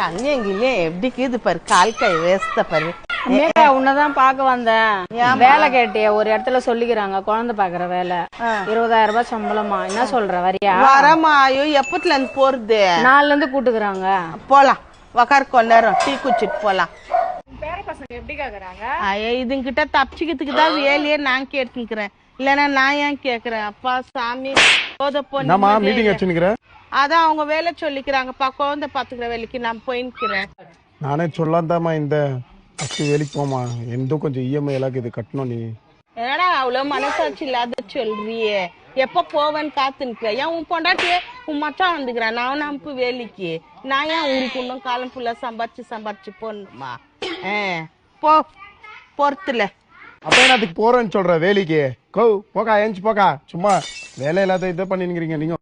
தங்கங்கிலே எப்படி கீது பாரு, கால் கை வேஸ்த பாரு. உன்னதான் பாக்க வந்தேன். வேலை கேட்டிய ஒரு இடத்துல சொல்லிக்கிறாங்க, குழந்தை பாக்குற வேலை. 20,000 ரூபாய் சம்பளமா. என்ன சொல்ற, வரியா? வரமா? ஐயோ, எப்பத்துல இருந்து போறது? 4ல இருந்து கூட்டுக்குறாங்க. போலாம், உக்கார் கொஞ்ச நேரம் டீ குடிச்சிட்டு போலாம். பேர பசங்க எப்படி கேக்குறாங்க? ஐயா, இதுங்கிட்ட தப்பிச்சுக்கிறதுக்கு தான் வேலையே நான் கேட்டுக்கிறேன். இல்லன்னா நான் ஏன் கேக்குறேன்? அப்பா சாமி, மீட்டிங் வச்சுக்கிறேன். அதான் அவங்க வேலை சொல்லிக்கிறாங்கப்பா, குழந்தை பாத்துக்கிற வேலைக்கு நான் போயிக்கிறேன். நானே சொல்லாந்தாமா இந்த வேலைக்கு போமா, எந்த கொஞ்சம் இஎம்ஐ எல்லாம் இது கட்டணும். நீ என்னடா அவ்வளவு மனசாட்சி இல்லாத சொல்றியே? எப்ப போவேன்னு காத்துனுக்குற? ஏன் உன் பொண்டாட்டியே உன் மச்சான் வந்துக்கிறேன், நான் அனுப்பு வேலைக்கு. நான் ஏன் உங்களுக்கு இன்னும் காலம் ஃபுல்லா சம்பாரிச்சு போடணுமா? போ, பொறுத்துல. அப்ப என்ன அதுக்கு போறேன்னு சொல்ற வேலைக்கு? போக்கா ஏஞ்சி போக்கா, சும்மா வேலை இல்லாத இதை பண்ணிருக்கீங்க நீங்க.